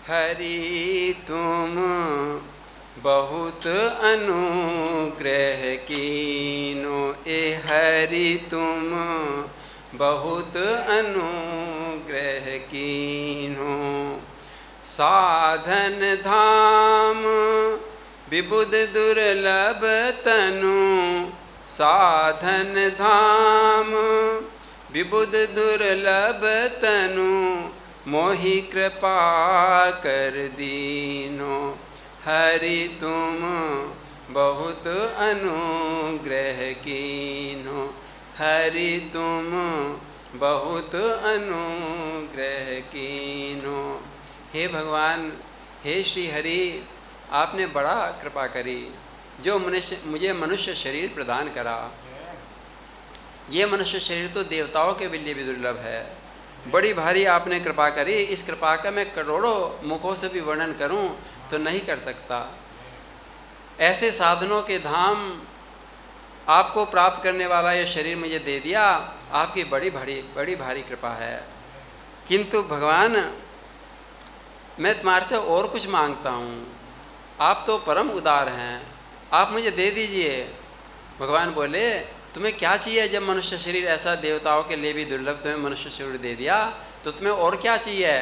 हरि तुम बहुत अनुग्रह कीनो, ए हरि तुम बहुत अनुग्रह कीनो। साधन धाम विबुध दुर्लभ तनु, साधन धाम विबुध दुर्लभ तनु, मोहि कृपा कर दीनो। हरि तुम बहुत अनुग्रह कीनो, हरि तुम बहुत अनुग्रह कीनो। हे भगवान, हे श्री हरि, आपने बड़ा कृपा करी, जो मुझे मनुष्य शरीर प्रदान करा। ये मनुष्य शरीर तो देवताओं के लिए भी दुर्लभ है। बड़ी भारी आपने कृपा करी। इस कृपा का मैं करोड़ों मुखों से भी वर्णन करूं तो नहीं कर सकता। ऐसे साधनों के धाम आपको प्राप्त करने वाला ये शरीर मुझे दे दिया, आपकी बड़ी भारी कृपा है। किंतु भगवान, मैं तुम्हारे से और कुछ मांगता हूँ। आप तो परम उदार हैं, आप मुझे दे दीजिए। भगवान बोले, तुम्हें क्या चाहिए? जब मनुष्य शरीर ऐसा देवताओं के लिए भी दुर्लभ तुम्हें मनुष्य शरीर दे दिया, तो तुम्हें और क्या चाहिए?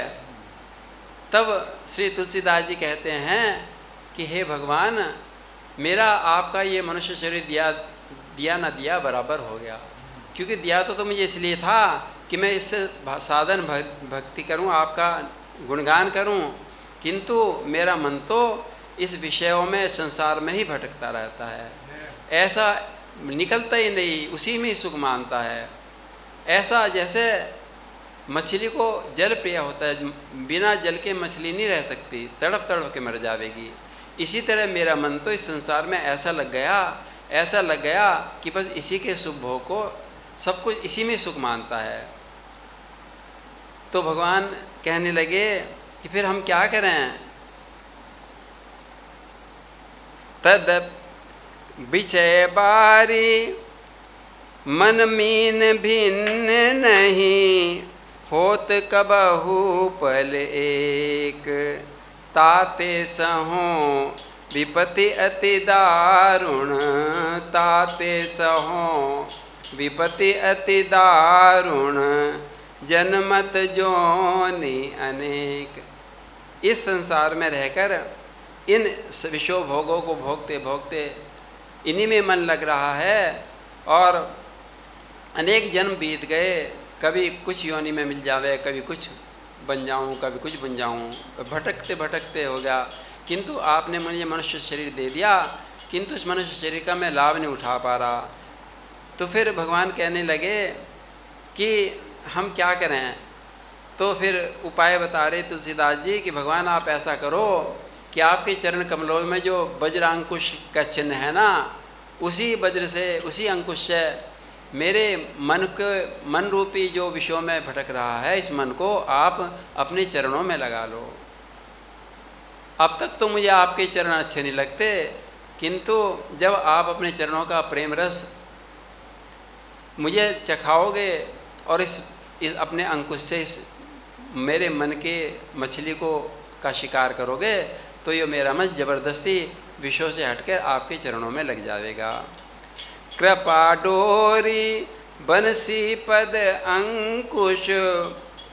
तब श्री तुलसीदास जी कहते हैं कि हे भगवान, मेरा आपका ये मनुष्य शरीर दिया ना दिया बराबर हो गया। क्योंकि दिया तो मुझे इसलिए था कि मैं इससे साधन भक्ति करूं, आपका गुणगान करूं, किंतु मेरा मन तो इस विषयों में, संसार में ही भटकता रहता है। ऐसा निकलता ही नहीं, उसी में ही सुख मानता है। ऐसा जैसे मछली को जल प्रिय होता है, बिना जल के मछली नहीं रह सकती, तड़प तड़प के मर जाएगी। इसी तरह मेरा मन तो इस संसार में ऐसा लग गया कि बस इसी के सुख भोग को, सब कुछ इसी में सुख मानता है। तो भगवान कहने लगे कि फिर हम क्या करें? तद विषय बारी मन मीन भिन्न नहीं, होत कबहु पल एक, ताते सहो विपत्ति अति दारुण, ताते सहो विपत्ति अति दारुण, जन्मत जोनि अनेक। इस संसार में रहकर इन विषय भोगों को भोगते भोगते इन्हीं में मन लग रहा है, और अनेक जन्म बीत गए। कभी कुछ योनि में मिल जावे, कभी कुछ बन जाऊं, कभी कुछ बन जाऊं, भटकते भटकते हो गया। किंतु आपने मुझे मनुष्य शरीर दे दिया, किंतु इस मनुष्य शरीर का मैं लाभ नहीं उठा पा रहा। तो फिर भगवान कहने लगे कि हम क्या करें? तो फिर उपाय बता रहे तुलसीदास जी कि भगवान आप ऐसा करो कि आपके चरण कमलों में जो वज्र अंकुश का चिन्ह है ना, उसी वज्र से, उसी अंकुश से मेरे मन रूपी जो विषयों में भटक रहा है, इस मन को आप अपने चरणों में लगा लो। अब तक तो मुझे आपके चरण अच्छे नहीं लगते, किंतु जब आप अपने चरणों का प्रेम रस मुझे चखाओगे और इस अपने अंकुश से इस मेरे मन के मछली को का शिकार करोगे, तो ये मेरा मन जबरदस्ती विषयों से हटकर आपके चरणों में लग जाएगा। कृपा डोरी बंसी पद अंकुश,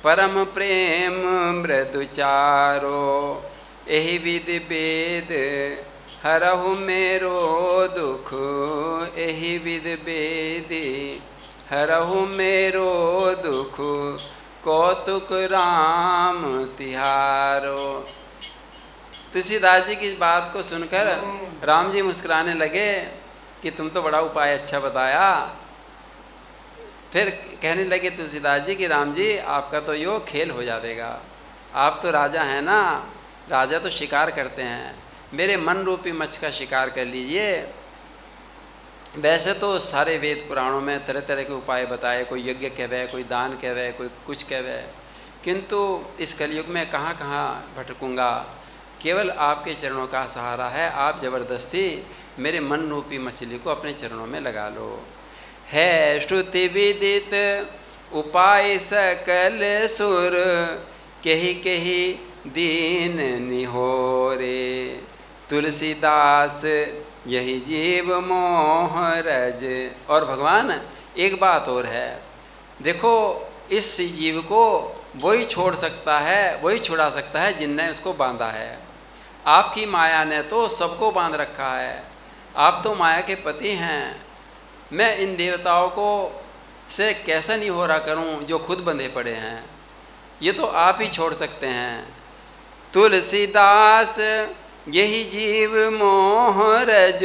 परम प्रेम मृदु चारो, एहि विधि वेद हरहु मेरो दुख, एहि विधि वेद हरहु मेरो दुख, कौतुक राम तिहारो। तुलसीदास जी की इस बात को सुनकर राम जी मुस्कुराने लगे कि तुम तो बड़ा उपाय अच्छा बताया। फिर कहने लगे तुलसीदास जी कि राम जी, आपका तो यो खेल हो जाएगा। आप तो राजा हैं ना, राजा तो शिकार करते हैं, मेरे मन रूपी मच्छ का शिकार कर लीजिए। वैसे तो सारे वेद पुराणों में तरह तरह के उपाय बताए, कोई यज्ञ कहवे, कोई दान कहवे, कोई कुछ कहवे, किंतु इस कलयुग में कहाँ कहाँ भटकूँगा। केवल आपके चरणों का सहारा है। आप जबरदस्ती मेरे मन रूपी मछली को अपने चरणों में लगा लो। है श्रुति विदित उपाय सकल सुर, कही कही दीन निहोरे। तुलसीदास यही जीव मोह रज। और भगवान एक बात और है, देखो इस जीव को वही छोड़ सकता है, वही छुड़ा सकता है जिनने उसको बांधा है। आपकी माया ने तो सबको बांध रखा है, आप तो माया के पति हैं। मैं इन देवताओं को से कैसा नहीं हो रहा करूं जो खुद बंधे पड़े हैं, ये तो आप ही छोड़ सकते हैं। तुलसीदास यही जीव मोह रज,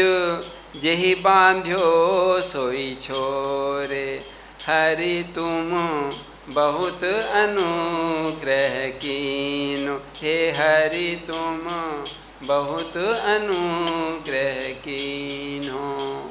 यही बांध्यो सोई छोरे। हरि तुम बहुत अनुग्रह कीनो, हे हरि तुम बहुत अनुग्रह कीनो।